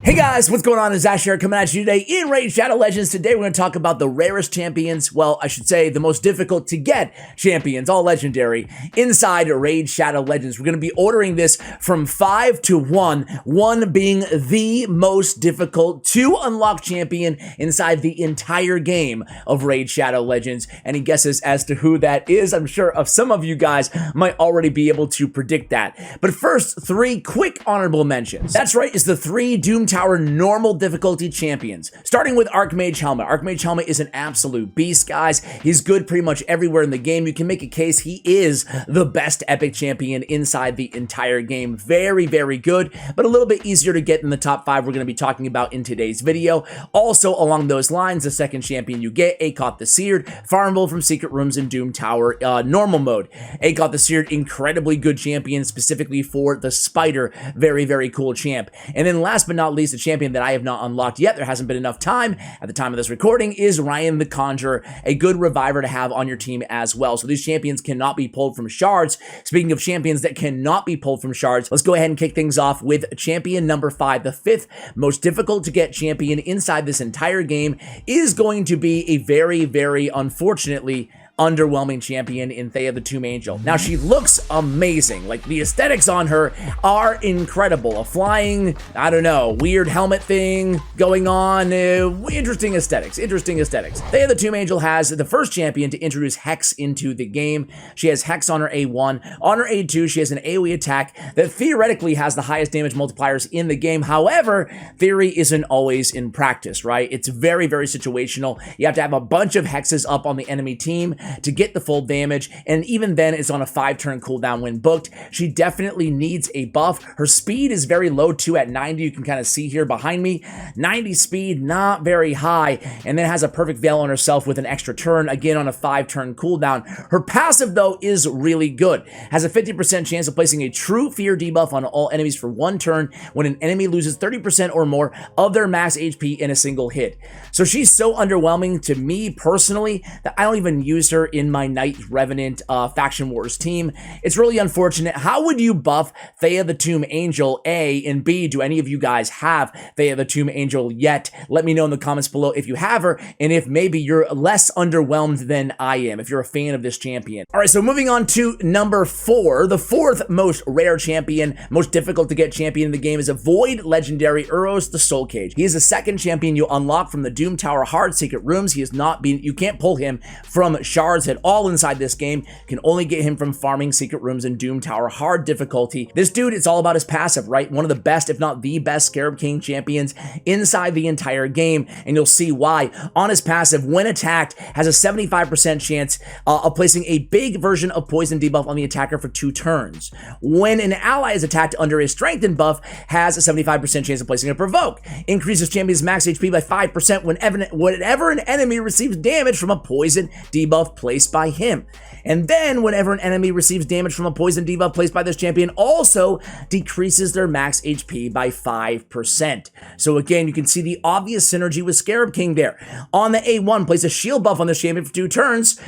Hey guys, what's going on? It's Ash here coming at you today in Raid Shadow Legends. Today we're going to talk about the rarest champions, well, I should say the most difficult to get champions, all legendary, inside Raid Shadow Legends. We're going to be ordering this from 5 to 1, 1 being the most difficult to unlock champion inside the entire game of Raid Shadow Legends. Any guesses as to who that is? I'm sure of some of you guys might already be able to predict that. But first, 3 quick honorable mentions. That's right, it's the 3 Doom Tower normal difficulty champions, starting with Archmage Helmet. Archmage Helmet is an absolute beast, guys. He's good pretty much everywhere in the game. You can make a case he is the best epic champion inside the entire game. Very, very good, but a little bit easier to get in the top 5 we're going to be talking about in today's video. Also, along those lines, the second champion you get, Akoth the Seared, farmable from secret rooms in Doom Tower normal mode. Akoth the Seared, incredibly good champion, specifically for the spider. Very, very cool champ. And then last but not least, a champion that I have not unlocked yet, there hasn't been enough time at the time of this recording, is Ryan the Conjurer, a good reviver to have on your team as well. So these champions cannot be pulled from shards. Speaking of champions that cannot be pulled from shards, let's go ahead and kick things off with champion number 5. The 5th most difficult to get champion inside this entire game is going to be a very, very unfortunately underwhelming champion in Thea the Tomb Angel. Now, she looks amazing. Like, the aesthetics on her are incredible. A flying, I don't know, weird helmet thing going on. Interesting aesthetics. Thea the Tomb Angel has the first champion to introduce Hex into the game. She has Hex on her A1. On her A2, she has an AoE attack that theoretically has the highest damage multipliers in the game. However, theory isn't always in practice, right? It's very, very situational. You have to have a bunch of Hexes up on the enemy team to get the full damage, and even then it's on a 5-turn cooldown when booked. She definitely needs a buff. Her speed is very low too at 90. You can kind of see here behind me. 90 speed, not very high, and then has a perfect veil on herself with an extra turn, again on a 5-turn cooldown. Her passive though is really good. Has a 50% chance of placing a true fear debuff on all enemies for 1 turn when an enemy loses 30% or more of their max HP in a single hit. So she's so underwhelming to me personally that I don't even use her in my Knight Revenant Faction Wars team. It's really unfortunate. How would you buff Thea the Tomb Angel, A, and B, do any of you guys have Thea the Tomb Angel yet? Let me know in the comments below if you have her, and if maybe you're less underwhelmed than I am, if you're a fan of this champion. All right, so moving on to number 4, the 4th most rare champion, most difficult to get champion in the game is a Void Legendary Uros the Soul Cage. He is the 2nd champion you unlock from the Doom Tower Hard Secret Rooms. He is not being, you can't pull him from shards at all inside this game. Can only get him from farming secret rooms in Doom Tower hard difficulty. This dude, it's all about his passive, right? One of the best, if not the best, Scarab King champions inside the entire game, and you'll see why. On his passive, when attacked, has a 75% chance of placing a big version of poison debuff on the attacker for 2 turns. When an ally is attacked under his strengthen buff, has a 75% chance of placing a provoke. Increases champion's max HP by 5% whenever an enemy receives damage from a poison debuff placed by him. And then whenever an enemy receives damage from a poison debuff placed by this champion, also decreases their max HP by 5%. So again, you can see the obvious synergy with Scarab King there. On the A1, place a shield buff on this champion for 2 turns.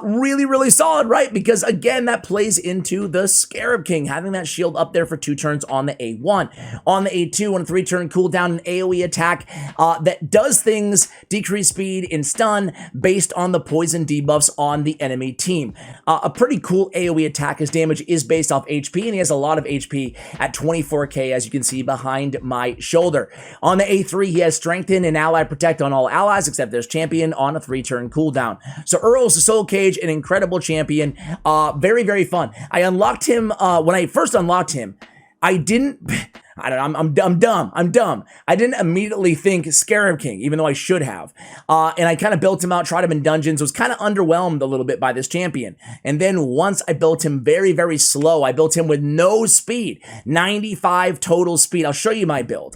Really, really solid, right? Because again, that plays into the Scarab King, having that shield up there for 2 turns on the A1. On the A2, on a 3-turn cooldown, an AoE attack that does things, decrease speed and stun based on the poison debuffs on the enemy team. A pretty cool AoE attack. His damage is based off HP, and he has a lot of HP at 24k, as you can see behind my shoulder. On the A3, he has Strengthen and Ally Protect on all allies except this champion on a 3-turn cooldown. So Uros the Soul Cage, an incredible champion. Very, very fun. I unlocked him, when I first unlocked him, I didn't... I'm dumb. I didn't immediately think Scarab King, even though I should have. And I kind of built him out, tried him in dungeons, was kind of underwhelmed a little bit by this champion. And then once I built him very, very slow, I built him with no speed, 95 total speed. I'll show you my build.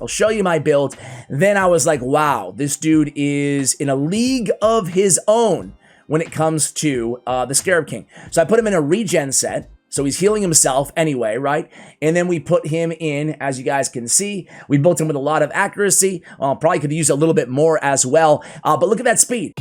Then I was like, wow, this dude is in a league of his own when it comes to the Scarab King. So I put him in a regen set. So he's healing himself anyway, right? And then we put him in, as you guys can see, we built him with a lot of accuracy. Probably could use a little bit more as well. But look at that speed.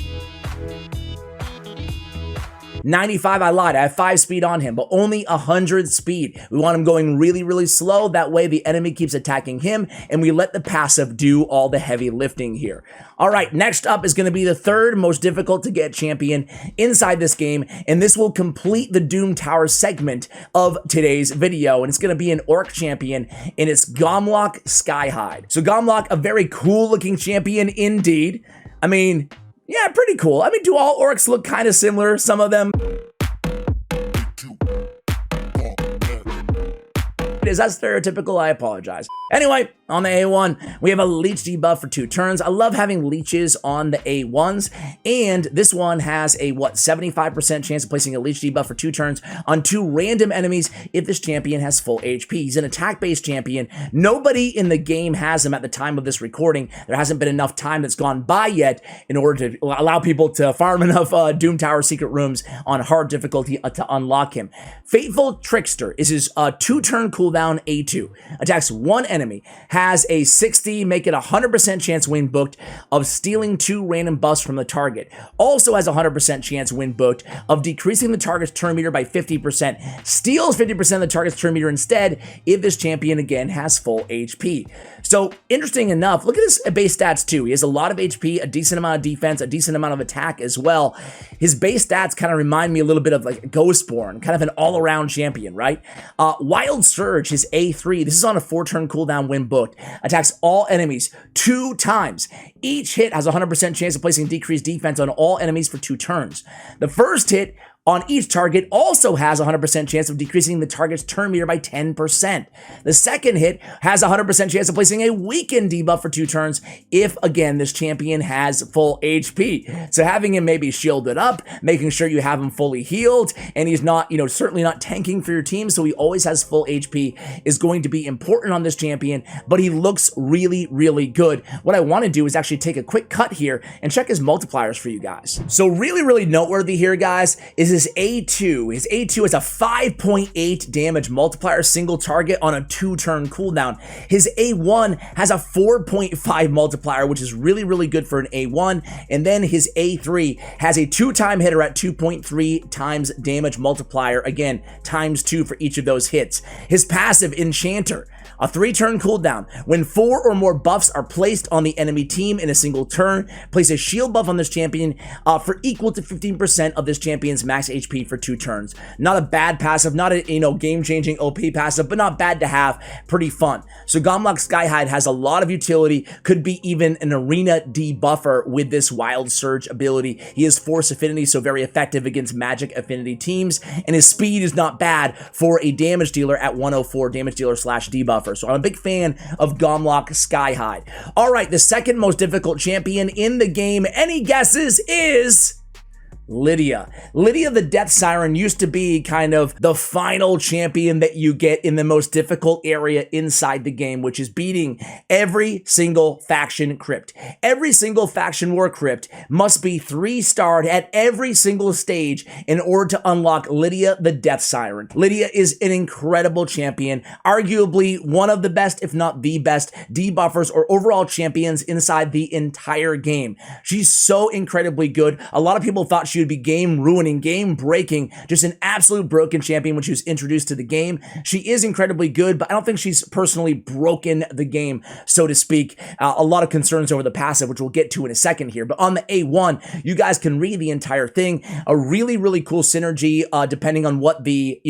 95, I lied. I have 5 speed on him, but only 100 speed. We want him going really, really slow. That way the enemy keeps attacking him, and we let the passive do all the heavy lifting here. All right, next up is going to be the third most difficult to get champion inside this game, and this will complete the Doom Tower segment of today's video, and it's going to be an Orc champion, and it's Gomlock Skyhide. So Gomlock, a very cool looking champion indeed. I mean, yeah, pretty cool. I mean, do all Orcs look kind of similar? Some of them. Is that stereotypical? I apologize. Anyway, on the A1, we have a leech debuff for 2 turns. I love having leeches on the A1s, and this one has a, 75% chance of placing a leech debuff for 2 turns on 2 random enemies if this champion has full HP. He's an attack-based champion. Nobody in the game has him at the time of this recording. There hasn't been enough time that's gone by yet in order to allow people to farm enough Doom Tower secret rooms on hard difficulty to unlock him. Fateful Trickster is his 2-turn cooldown A2. Attacks 1 enemy, has a 60, make it 100% chance when booked of stealing 2 random buffs from the target. Also has a 100% chance when booked of decreasing the target's turn meter by 50%. Steals 50% of the target's turn meter instead if this champion again has full HP. So interesting enough, look at his base stats too. He has a lot of HP, a decent amount of defense, a decent amount of attack as well. His base stats kind of remind me a little bit of like Ghostborn, kind of an all-around champion, right? Wild Surge, his A3, this is on a 4-turn cooldown when booked. Attacks all enemies 2 times. Each hit has a 100% chance of placing decreased defense on all enemies for 2 turns. The first hit on each target also has a 100% chance of decreasing the target's turn meter by 10%. The second hit has a 100% chance of placing a weakened debuff for 2 turns if, again, this champion has full HP. So having him maybe shielded up, making sure you have him fully healed, and he's not, certainly not tanking for your team, so he always has full HP, is going to be important on this champion, but he looks really, really good. What I want to do is actually take a quick cut here and check his multipliers for you guys. So really, really noteworthy here, guys, is his A2. His A2 is a 5.8 damage multiplier single target on a 2-turn cooldown. His A1 has a 4.5 multiplier, which is really, really good for an A1. And then his A3 has a 2-time hitter at 2.3 times damage multiplier. Again, times 2 for each of those hits. His passive, Enchanter, a 3-turn cooldown. When 4 or more buffs are placed on the enemy team in a single turn, place a shield buff on this champion for equal to 15% of this champion's max HP for 2 turns. Not a bad passive, not a game-changing OP passive, but not bad to have. Pretty fun. So Gomlock Skyhide has a lot of utility, could be even an arena debuffer with this Wild Surge ability. He has Force Affinity, so very effective against magic affinity teams, and his speed is not bad for a damage dealer at 104, damage dealer / debuffer. So I'm a big fan of Gomlock Skyhide. All right, the second most difficult champion in the game, any guesses, is Lydia. Lydia the Death Siren used to be kind of the final champion that you get in the most difficult area inside the game, which is beating every single faction crypt. Every single faction war crypt must be 3-starred at every single stage in order to unlock Lydia the Death Siren. Lydia is an incredible champion, arguably one of the best, if not the best, debuffers or overall champions inside the entire game. She's so incredibly good. A lot of people thought she would be game-ruining, game-breaking, just an absolute broken champion when she was introduced to the game. She is incredibly good, but I don't think she's personally broken the game, so to speak. A lot of concerns over the passive, which we'll get to in a second here. But on the A1, you guys can read the entire thing. A really, really cool synergy, depending on what the,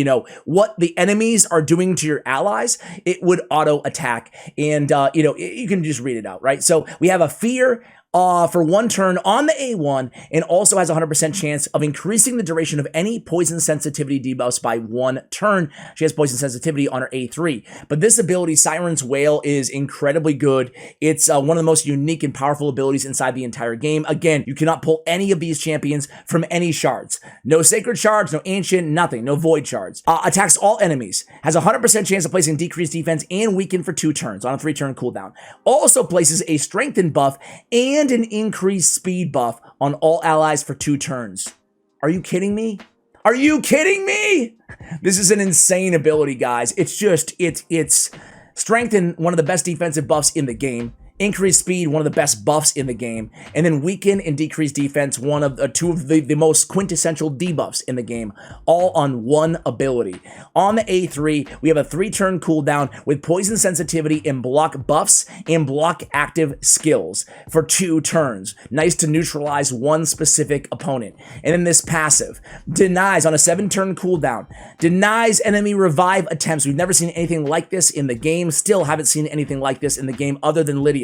what the enemies are doing to your allies, it would auto-attack. And, you can just read it out, right? So we have a fear for 1 turn on the A1, and also has a 100% chance of increasing the duration of any poison sensitivity debuffs by 1 turn. She has poison sensitivity on her A3. But this ability, Siren's Wail, is incredibly good. It's one of the most unique and powerful abilities inside the entire game. Again, you cannot pull any of these champions from any shards. No sacred shards, no ancient, nothing, no void shards. Attacks all enemies. Has a 100% chance of placing decreased defense and weaken for 2 turns on a 3-turn cooldown. Also places a strengthened buff and an increased speed buff on all allies for 2 turns. Are you kidding me? Are you kidding me? This is an insane ability, guys. It's strengthen, one of the best defensive buffs in the game. Increased speed, one of the best buffs in the game, and then weaken and decrease defense, one of two of the most quintessential debuffs in the game, all on one ability. On the A3, we have a 3-turn cooldown with poison sensitivity and block buffs and block active skills for 2 turns. Nice to neutralize one specific opponent. And then this passive denies on a 7-turn cooldown, denies enemy revive attempts. We've never seen anything like this in the game. Still haven't seen anything like this in the game other than Lydia.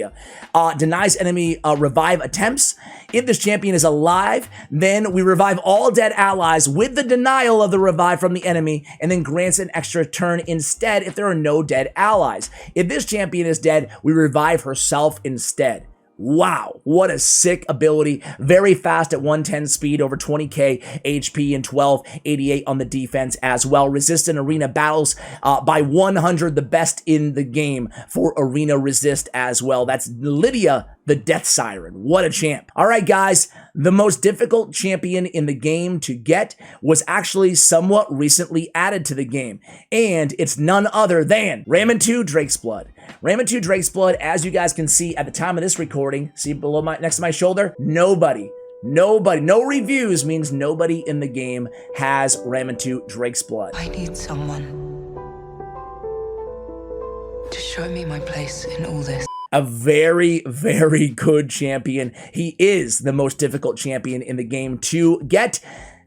Denies enemy revive attempts. If this champion is alive, then we revive all dead allies with the denial of the revive from the enemy, and then grants an extra turn instead if there are no dead allies. If this champion is dead, we revive herself instead. Wow, what a sick ability. Very fast at 110 speed, over 20k HP, and 1288 on the defense as well. Resistant arena battles by 100, the best in the game for arena resist as well. That's Lydia, the Death Siren. What a champ. All right, guys, the most difficult champion in the game to get was actually somewhat recently added to the game, and it's none other than Ramantu Drake's Blood. Ramantu Drake's Blood, as you guys can see at the time of this recording, see below next to my shoulder, nobody, no reviews means nobody in the game has Ramantu Drake's Blood. I need someone to show me my place in all this. A very, very good champion. He is the most difficult champion in the game to get.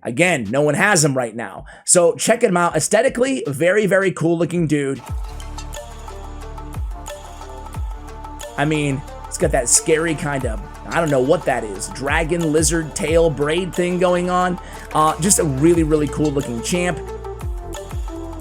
Again, no one has him right now. So check him out. Aesthetically, very, very cool looking dude. I mean, it's got that scary kind of, I don't know what that is, dragon, lizard, tail, braid thing going on. Just a really, really cool looking champ.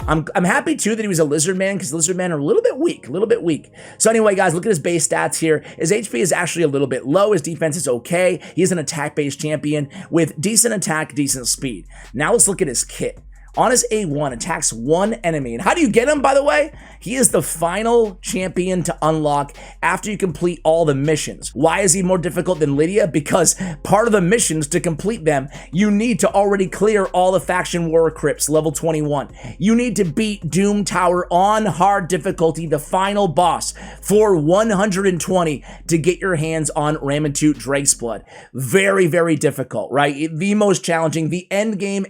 I'm happy too that he was a lizard man, because lizard men are a little bit weak, So anyway, guys, look at his base stats here. His HP is actually a little bit low. His defense is okay. He's an attack-based champion with decent attack, decent speed. Now let's look at his kit. On his A1, attacks 1 enemy. And how do you get him, by the way? He is the final champion to unlock after you complete all the missions. Why is he more difficult than Lydia? Because part of the missions, to complete them, you need to already clear all the faction war crypts, level 21. You need to beat Doom Tower on hard difficulty, the final boss, for 120 to get your hands on Ramantu Drake's Blood. Very, very difficult, right? The most challenging, the end game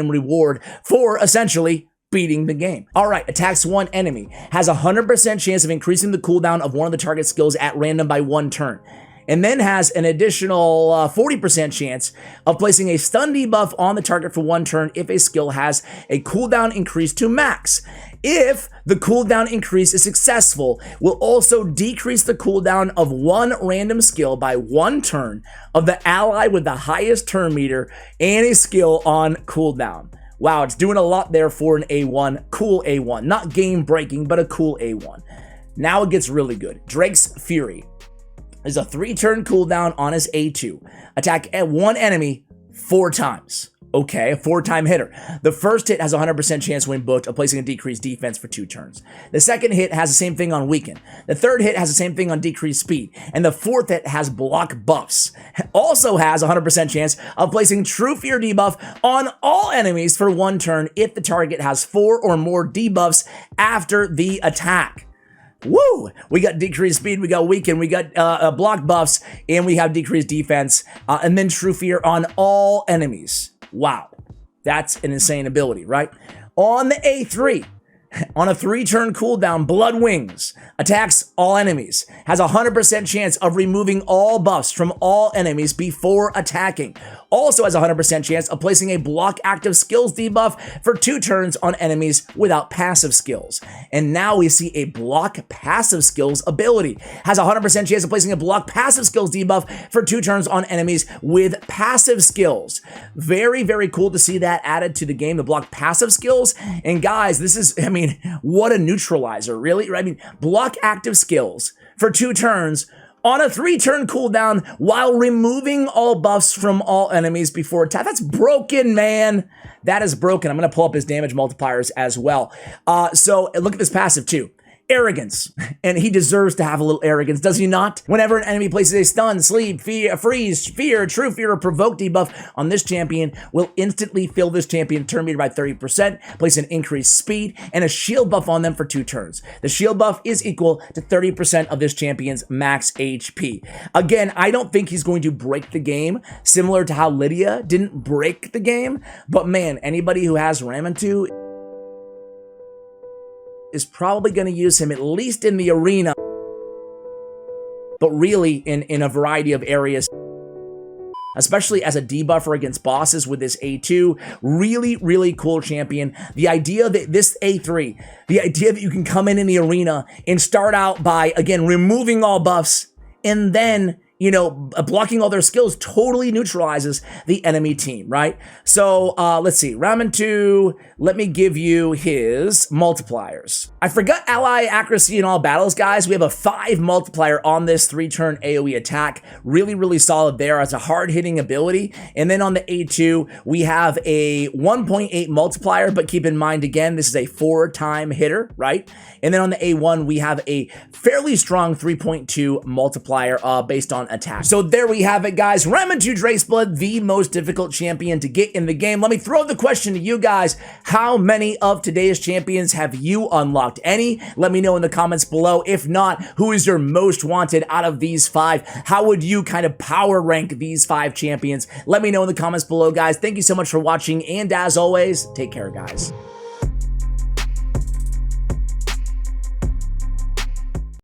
reward for essentially beating the game. All right, attacks 1 enemy, has a 100% chance of increasing the cooldown of one of the target skills at random by 1 turn, and then has an additional 40% chance of placing a stun debuff on the target for 1 turn if a skill has a cooldown increase to max. If the cooldown increase is successful, will also decrease the cooldown of 1 random skill by 1 turn of the ally with the highest turn meter and a skill on cooldown. Wow, it's doing a lot there for an A1. Cool A1. Not game breaking, but a cool A1. Now it gets really good. Drake's Fury is a 3-turn cooldown on his A2. Attack 1 enemy 4 times. Okay, a 4-time hitter. The first hit has a 100% chance when booked of placing a decreased defense for 2 turns. The second hit has the same thing on weaken. The third hit has the same thing on decreased speed. And the fourth hit has block buffs. Also has a 100% chance of placing true fear debuff on all enemies for 1 turn if the target has 4 or more debuffs after the attack. Woo! We got decreased speed, we got weaken, we got block buffs, and we have decreased defense, and then true fear on all enemies. Wow, that's an insane ability, right? On the A3, on a 3-turn cooldown, Blood Wings attacks all enemies, has a 100% chance of removing all buffs from all enemies before attacking. Also has a 100% chance of placing a block active skills debuff for 2 turns on enemies without passive skills. And now we see a block passive skills ability. Has a 100% chance of placing a block passive skills debuff for 2 turns on enemies with passive skills. Very, very cool to see that added to the game, the block passive skills. And guys, this is, I mean, what a neutralizer, really? I mean, block active skills for 2 turns on a 3-turn cooldown while removing all buffs from all enemies before attack. That's broken, man. That is broken. I'm going to pull up his damage multipliers as well. So look at this passive too. arrogance. And he deserves to have a little arrogance, does he not? Whenever an enemy places a stun, sleep, freeze, fear, true fear, or provoke debuff on this champion, will instantly fill this champion turn meter by 30%, place an increased speed, and a shield buff on them for 2 turns. The shield buff is equal to 30% of this champion's max HP. Again, I don't think he's going to break the game, similar to how Lydia didn't break the game, but man, anybody who has Ramantu is probably going to use him at least in the arena, but really in a variety of areas, especially as a debuffer against bosses with this A2. Really, really cool champion. The idea that this A3, the idea that you can come in the arena and start out by, again, removing all buffs and then, you know, blocking all their skills totally neutralizes the enemy team, right? So let's see, Ramantu, let me give you his multipliers. I forgot ally accuracy in all battles, guys. We have a 5 multiplier on this 3-turn AoE attack. Really, really solid there as a hard-hitting ability. And then on the A2, we have a 1.8 multiplier, but keep in mind, again, this is a 4-time hitter, right? And then on the A1, we have a fairly strong 3.2 multiplier based on attack. So there we have it, guys. Ramantu Drakesblood, the most difficult champion to get in the game. Let me throw the question to you guys. How many of today's champions have you unlocked? Any? Let me know in the comments below. If not, who is your most wanted out of these 5? How would you kind of power rank these 5 champions? Let me know in the comments below, guys. Thank you so much for watching, and as always, take care, guys.